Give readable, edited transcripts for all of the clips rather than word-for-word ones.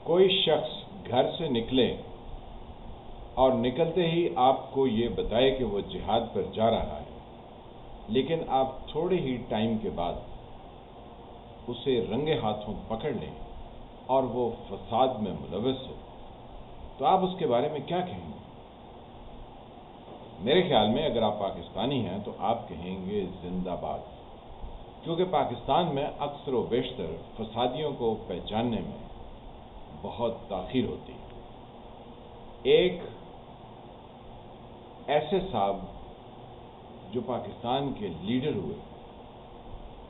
کوئی شخص گھر سے نکلے اور نکلتے ہی آپ کو یہ بتائے کہ وہ جہاد پر جا رہا ہے، لیکن آپ تھوڑے ہی ٹائم کے بعد اسے رنگے ہاتھوں پکڑ لیں اور وہ فساد میں ملوث ہو، تو آپ اس کے بارے میں کیا کہیں گے؟ میرے خیال میں اگر آپ پاکستانی ہیں تو آپ کہیں گے زندہ باد، کیونکہ پاکستان میں اکثر و بیشتر فسادیوں کو پہچاننے میں بہت تاخیر ہوتی ہے۔ ایک ایسے صاحب جو پاکستان کے لیڈر ہوئے،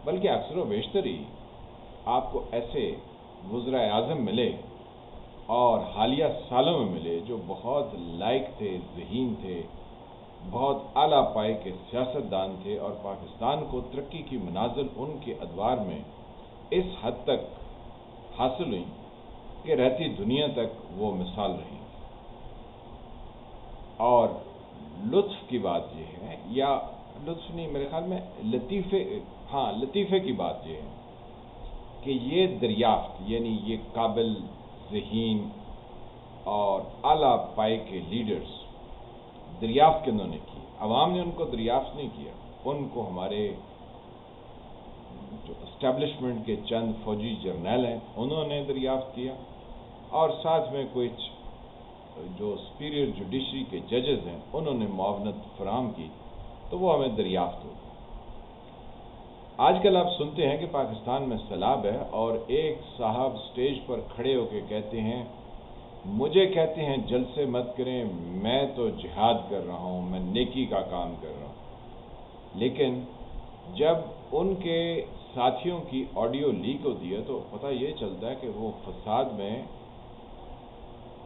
بلکہ اکثر و بیشتر ہی آپ کو ایسے وزرائے اعظم ملے اور حالیہ سالوں میں ملے جو بہت لائق تھے، ذہین تھے، بہت اعلیٰ پائے کے سیاستدان تھے، اور پاکستان کو ترقی کی منازل ان کے ادوار میں اس حد تک حاصل ہوئی کہ رہتی دنیا تک وہ مثال رہی۔ اور لطف کی بات یہ ہے، یا لطف نہیں، میرے خیال میں لطیفے کی بات یہ ہے کہ یہ دریافت، یعنی یہ قابل، ذہین اور اعلیٰ پائے کے لیڈرز دریافت کنہوں نے کی؟ عوام نے ان کو دریافت نہیں کیا، ان کو ہمارے جو اسٹیبلشمنٹ کے چند فوجی جرنیل ہیں انہوں نے دریافت کیا، اور ساتھ میں کچھ جو سپیریئر جوڈیشری کے ججز ہیں انہوں نے معاونت فراہم کی، تو وہ ہمیں دریافت ہو۔ آج کل آپ سنتے ہیں کہ پاکستان میں سیلاب ہے، اور ایک صاحب سٹیج پر کھڑے ہو کے کہتے ہیں مجھے کہتے ہیں جلسے مت کریں، میں تو جہاد کر رہا ہوں، میں نیکی کا کام کر رہا ہوں۔ لیکن جب ان کے ساتھیوں کی آڈیو لیک ہوتی ہے تو پتہ یہ چلتا ہے کہ وہ فساد میں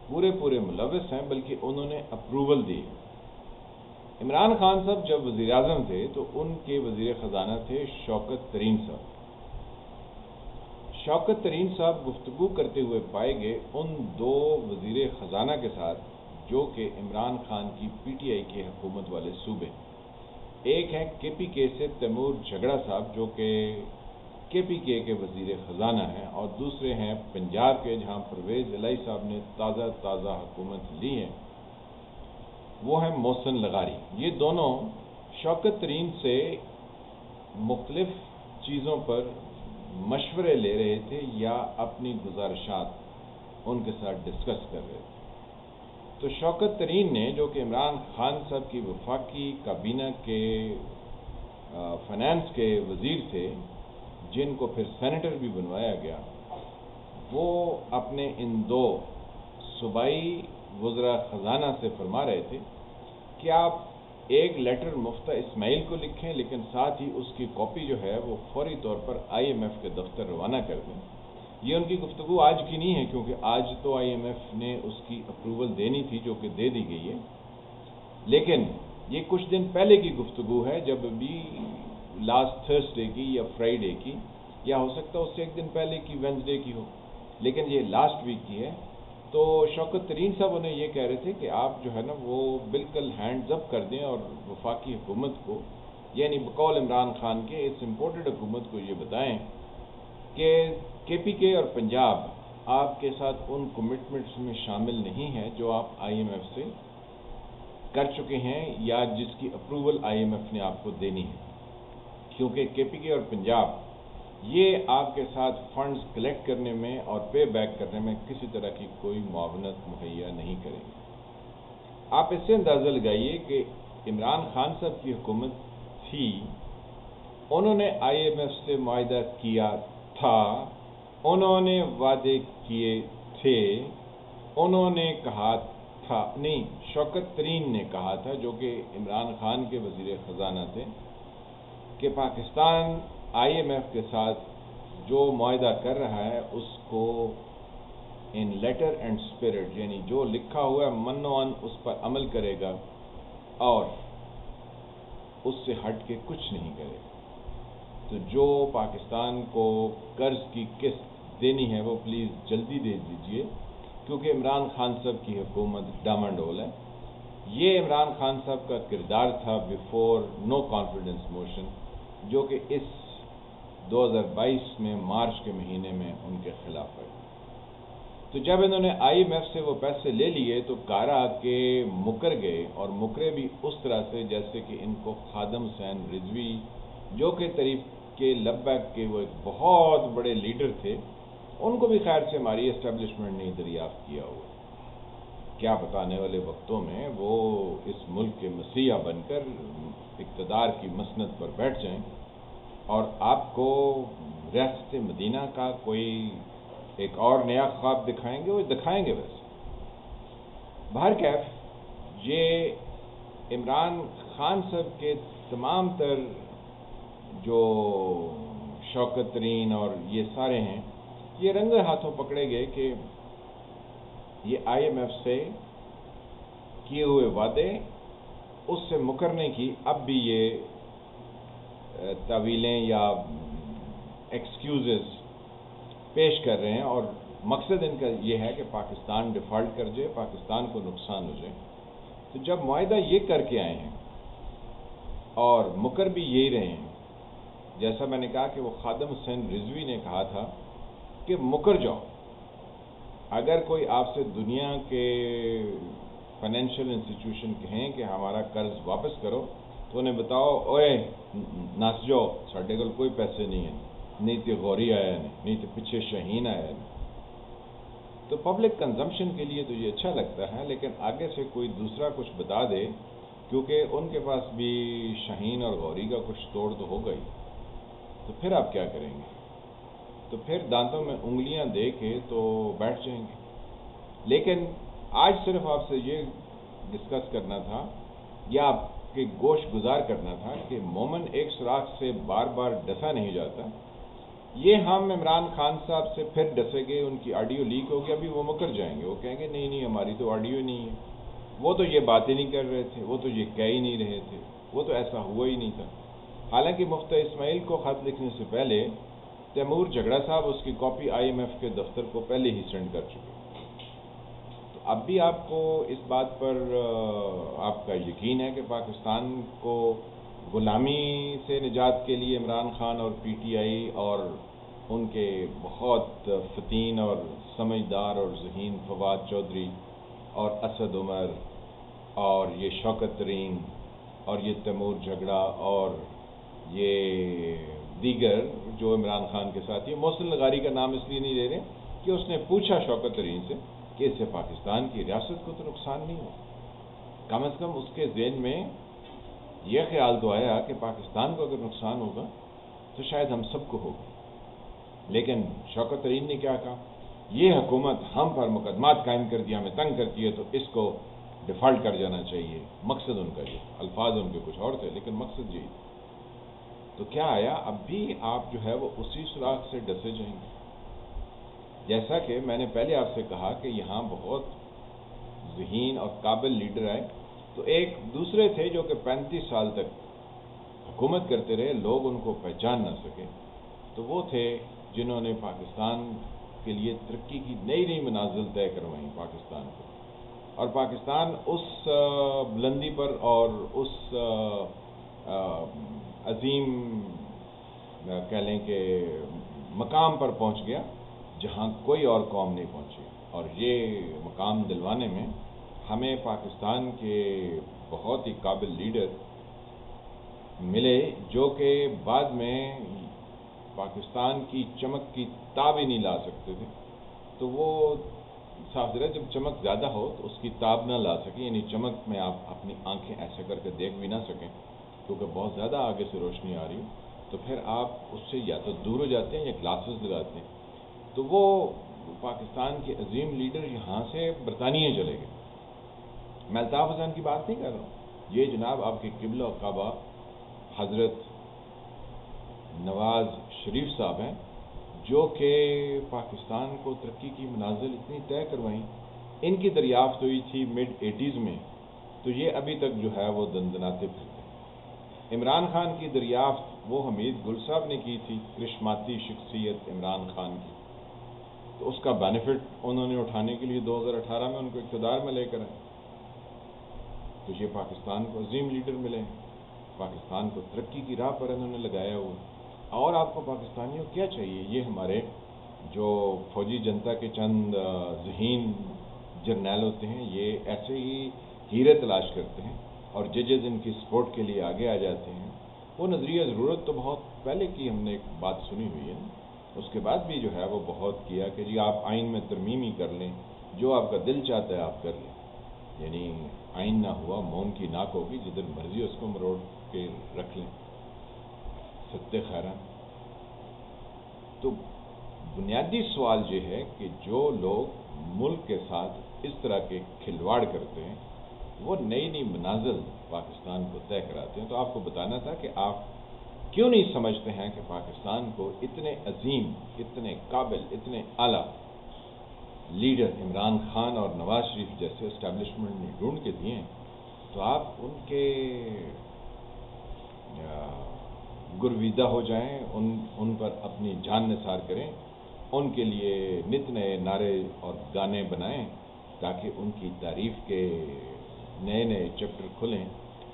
پورے ملوث ہیں، بلکہ انہوں نے اپروول دی۔ عمران خان صاحب جب وزیر اعظم تھے تو ان کے وزیر خزانہ تھے شوکت ترین صاحب۔ شوکت ترین صاحب گفتگو کرتے ہوئے پائے گئے ان دو وزیر خزانہ کے ساتھ جو کہ عمران خان کی پی ٹی آئی کی حکومت والے صوبے، ایک ہیں کے پی کے سے تیمور جھگڑا صاحب جو کہ کے پی کے وزیر خزانہ ہیں، اور دوسرے ہیں پنجاب کے جہاں پرویز الہی صاحب نے تازہ حکومت لی ہے، وہ ہیں محسن لغاری۔ یہ دونوں شوکت ترین سے مختلف چیزوں پر مشورے لے رہے تھے یا اپنی گزارشات ان کے ساتھ ڈسکس کر رہے تھے۔ تو شوکت ترین نے، جو کہ عمران خان صاحب کی وفاقی کابینہ کے فائنانس کے وزیر تھے، جن کو پھر سینیٹر بھی بنوایا گیا، وہ اپنے ان دو صوبائی وزراء خزانہ سے فرما رہے تھے کہ آپ ایک لیٹر مفتہ اسماعیل کو لکھیں، لیکن ساتھ ہی اس کی کاپی جو ہے وہ فوری طور پر آئی ایم ایف کے دفتر روانہ کر دیں۔ یہ ان کی گفتگو آج کی نہیں ہے، کیونکہ آج تو آئی ایم ایف نے اس کی اپروول دینی تھی جو کہ دے دی گئی ہے، لیکن یہ کچھ دن پہلے کی گفتگو ہے، جب بھی لاسٹ تھرسڈے کی یا فرائیڈے کی، یا ہو سکتا ہے اس سے ایک دن پہلے کی وینسڈے کی ہو، لیکن یہ لاسٹ ویک کی ہے۔ تو شوکت ترین صاحب انہیں یہ کہہ رہے تھے کہ آپ جو ہے نا وہ بالکل ہینڈز اپ کر دیں اور وفاقی حکومت کو، یعنی بقول عمران خان کے اس امپورٹڈ حکومت کو یہ بتائیں کہ کے پی کے اور پنجاب آپ کے ساتھ ان کمٹمنٹس میں شامل نہیں ہیں جو آپ آئی ایم ایف سے کر چکے ہیں یا جس کی اپروول آئی ایم ایف نے آپ کو دینی ہے، کیونکہ کے پی کے اور پنجاب یہ آپ کے ساتھ فنڈز کلیکٹ کرنے میں اور پے بیک کرنے میں کسی طرح کی کوئی معاونت مہیا نہیں کریں گے۔ آپ اس سے اندازہ لگائیے کہ عمران خان صاحب کی حکومت تھی، انہوں نے آئی ایم ایف سے معاہدہ کیا تھا، انہوں نے وعدے کیے تھے، انہوں نے کہا تھا، نہیں، شوکت ترین نے کہا تھا جو کہ عمران خان کے وزیر خزانہ تھے، کہ پاکستان آئی ایم ایف کے ساتھ جو معاہدہ کر رہا ہے اس کو ان لیٹر اینڈ اسپرٹ، یعنی جو لکھا ہوا ہے من و عن اس پر عمل کرے گا اور اس سے ہٹ کے کچھ نہیں کرے گا۔ تو جو پاکستان کو قرض کی قسط دینی ہے وہ پلیز جلدی دے دیجئے، کیونکہ عمران خان صاحب کی حکومت ڈاماڈول ہے۔ یہ عمران خان صاحب کا کردار تھا بیفور نو کانفیڈنس موشن، جو کہ اس 2022 میں مارچ کے مہینے میں ان کے خلاف ہے۔ تو جب انہوں نے IMF سے وہ پیسے لے لیے تو کارا کے مکر گئے، اور مکرے بھی اس طرح سے جیسے کہ ان کو خادم حسین رضوی جو کہ طریق کے لبیک کے وہ ایک بہت بڑے لیڈر تھے، ان کو بھی خیر سے ہماری اسٹیبلشمنٹ نے دریافت کیا ہوا، کیا بتانے والے وقتوں میں وہ اس ملک کے مسیحا بن کر اقتدار کی مسند پر بیٹھ جائیں اور آپ کو ریاست مدینہ کا کوئی ایک اور نیا خواب دکھائیں گے، وہ دکھائیں گے ویسے۔ بہرکیف یہ عمران خان صاحب کے تمام تر جو شوکت ترین اور یہ سارے ہیں، یہ رنگے ہاتھوں پکڑے گئے کہ یہ IMF سے کیے ہوئے وعدے اس سے مکرنے کی اب بھی یہ تعویلیں یا ایکسکیوزز پیش کر رہے ہیں، اور مقصد ان کا یہ ہے کہ پاکستان ڈیفالٹ کر جائے، پاکستان کو نقصان ہو جائے۔ تو جب معاہدہ یہ کر کے آئے ہیں اور مکر بھی یہی رہے ہیں، جیسا میں نے کہا کہ وہ خادم حسین رضوی نے کہا تھا کہ مکر جاؤ، اگر کوئی آپ سے دنیا کے فائنینشیل انسٹیٹیوشن کہیں کہ ہمارا قرض واپس کرو تو انہیں بتاؤ اوے نس جاؤ، ساڈے کول کوئی پیسے نہیں ہیں، نہیں تو غوری آیا نہیں تو پیچھے شاہین آیا نہیں۔ تو پبلک کنزمپشن کے لیے تو یہ اچھا لگتا ہے، لیکن آگے سے کوئی دوسرا کچھ بتا دے، کیونکہ ان کے پاس بھی شاہین اور غوری کا کچھ توڑ تو ہوگا ہی، تو پھر آپ کیا کریں گے؟ تو پھر دانتوں میں انگلیاں دے کے تو بیٹھ جائیں گے۔ لیکن آج صرف آپ سے یہ ڈسکس کرنا تھا یا آپ کے گوش گزار کرنا تھا کہ مومن ایک سوراخ سے بار بار ڈسا نہیں جاتا۔ یہ ہم عمران خان صاحب سے پھر ڈسے گے، ان کی آڈیو لیک ہوگی، ابھی وہ مکر جائیں گے، وہ کہیں گے نہیں ہماری تو آڈیو نہیں ہے، وہ تو یہ باتیں نہیں کر رہے تھے، وہ تو یہ کہہ ہی نہیں رہے تھے، وہ تو ایسا ہوا ہی نہیں تھا۔ حالانکہ مفتی اسماعیل کو خط لکھنے سے پہلے تیمور جھگڑا صاحب اس کی کاپی IMF کے دفتر کو پہلے ہی سینڈ کر چکے۔ تو اب بھی آپ کو اس بات پر آپ کا یقین ہے کہ پاکستان کو غلامی سے نجات کے لیے عمران خان اور PTI اور ان کے بہت فتین اور سمجھدار اور ذہین فواد چودھری اور اسد عمر اور یہ شوکت ترین اور یہ تیمور جھگڑا اور یہ دیگر جو عمران خان کے ساتھ، یہ محسن لغاری کا نام اس لیے نہیں لے رہے کہ اس نے پوچھا شوکت ترین سے کہ اس سے پاکستان کی ریاست کو تو نقصان نہیں ہو، کم از کم اس کے ذہن میں یہ خیال تو آیا کہ پاکستان کو اگر نقصان ہوگا تو شاید ہم سب کو ہوگا۔ لیکن شوکت ترین نے کیا کہا؟ یہ حکومت ہم پر مقدمات قائم کر دیا، ہمیں تنگ کرتی ہے، تو اس کو ڈیفالٹ کر جانا چاہیے۔ مقصد ان کا یہ، الفاظ ان کے کچھ اور تھے لیکن مقصد یہی تھا۔ تو کیا آیا؟ اب بھی آپ جو ہے وہ اسی سوراخ سے ڈسے جائیں گے۔ جیسا کہ میں نے پہلے آپ سے کہا کہ یہاں بہت ذہین اور قابل لیڈر آئے، تو ایک دوسرے تھے جو کہ 35 سال تک حکومت کرتے رہے، لوگ ان کو پہچان نہ سکے، تو وہ تھے جنہوں نے پاکستان کے لیے ترقی کی نئی نئی منازل طے کروائیں پاکستان کو، اور پاکستان اس بلندی پر اور اس عظیم کہہ لیں کہ مقام پر پہنچ گیا جہاں کوئی اور قوم نہیں پہنچی، اور یہ مقام دلوانے میں ہمیں پاکستان کے بہت ہی قابل لیڈر ملے جو کہ بعد میں پاکستان کی چمک کی تاب ہی نہیں لا سکتے تھے۔ تو وہ صاف ظاہر ہے جب چمک زیادہ ہو تو اس کی تاب نہ لا سکیں، یعنی چمک میں آپ اپنی آنکھیں ایسے کر کے دیکھ بھی نہ سکیں کیونکہ بہت زیادہ آگے سے روشنی آ رہی ہو، تو پھر آپ اس سے یا تو دور ہو جاتے ہیں یا گلاسز لگاتے ہیں۔ تو وہ پاکستان کے عظیم لیڈر یہاں سے برطانیہ چلے گئے۔ میں الطاف حسین کی بات نہیں کر رہا ہوں، یہ جناب آپ کے قبلہ و کعبہ حضرت نواز شریف صاحب ہیں جو کہ پاکستان کو ترقی کی منازل اتنی طے کروائیں، ان کی دریافت ہوئی تھی mid-80s میں، تو یہ ابھی تک جو ہے وہ دندناتے پھرتے ہیں۔ عمران خان کی دریافت وہ حمید گل صاحب نے کی تھی، کرشماتی شخصیت عمران خان کی، تو اس کا بینیفٹ انہوں نے اٹھانے کے لیے 2018 میں ان کو اقتدار میں لے کر آئے۔ تو یہ پاکستان کو عظیم لیڈر ملے، پاکستان کو ترقی کی راہ پر انہوں نے لگایا ہوا، اور آپ کو پاکستانیوں کیا چاہیے؟ یہ ہمارے جو فوجی جنتا کے چند ذہین جرنیل ہوتے ہیں یہ ایسے ہی ہیرے تلاش کرتے ہیں اور ججز ان کی سپورٹ کے لیے آگے آ جاتے ہیں. وہ نظریہ ضرورت تو بہت پہلے کی ہم نے ایک بات سنی ہوئی ہے. اس کے بعد بھی جو ہے وہ بہت کیا کہ جی آپ آئین میں ترمیم ہی کر لیں, جو آپ کا دل چاہتا ہے آپ کر لیں. یعنی آئین نہ ہوا موم کی ناک ہوگی, جدھر مرضی اس کو مروڑ کے رکھ لیں. ستے خیران. تو بنیادی سوال یہ ہے کہ جو لوگ ملک کے ساتھ اس طرح کے کھلواڑ کرتے ہیں وہ نئی نئی منازل پاکستان کو طے کراتے ہیں. تو آپ کو بتانا تھا کہ آپ کیوں نہیں سمجھتے ہیں کہ پاکستان کو اتنے عظیم, اتنے قابل, اتنے اعلیٰ لیڈر عمران خان اور نواز شریف جیسے اسٹیبلشمنٹ نے ڈھونڈ کے دیے ہیں, تو آپ ان کے گرویدہ ہو جائیں, ان پر اپنی جان نثار کریں, ان کے لیے نت نئے نعرے اور گانے بنائیں تاکہ ان کی تعریف کے نئے نئے چیپٹر کھلیں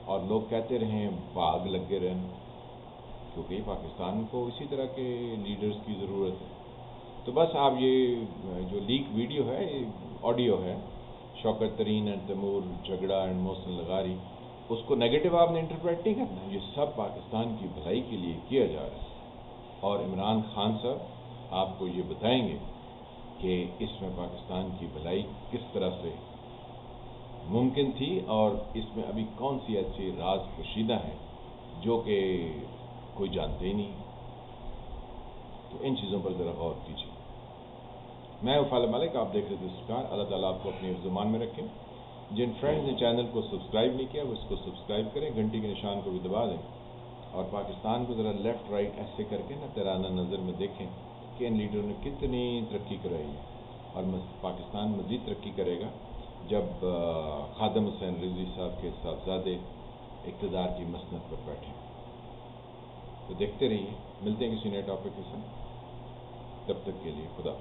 اور لوگ کہتے رہیں باغ لگے رہیں, کیونکہ پاکستان کو اسی طرح کے لیڈرز کی ضرورت ہے. تو بس آپ یہ جو لیک ویڈیو ہے, آڈیو ہے, شوکت ترین اینڈ تیمور جھگڑا اینڈ محسن لغاری, اس کو نیگیٹو آپ نے انٹرپریٹ نہیں کرنا. یہ سب پاکستان کی بھلائی کے لیے کیا جا رہا ہے اور عمران خان صاحب آپ کو یہ بتائیں گے کہ اس میں پاکستان کی بھلائی کس طرح سے ممکن تھی اور اس میں ابھی کون سی ایسی راز پوشیدہ ہیں جو کہ کوئی جانتے ہی نہیں. تو ان چیزوں پر ذرا غور کیجیے. میں وفال ملک, آپ دیکھ رہے تھے اسٹار. اللہ تعالیٰ آپ کو اپنے زمان میں رکھیں. جن فرینڈز نے چینل کو سبسکرائب نہیں کیا وہ اس کو سبسکرائب کریں, گھنٹی کے نشان کو بھی دبا دیں اور پاکستان کو ذرا لیفٹ رائٹ ایسے کر کے تیرانہ نظر میں دیکھیں کہ ان لیڈروں نے کتنی ترقی کرائی ہے. اور پاکستان مزید ترقی کرے گا جب خادم حسین رضوی صاحب کے صاحبزادے اقتدار کی مسند پر بیٹھیں. تو دیکھتے رہیے, ملتے ہیں کسی نئے ٹاپک کے ساتھ. تب تک کے لیے خدا.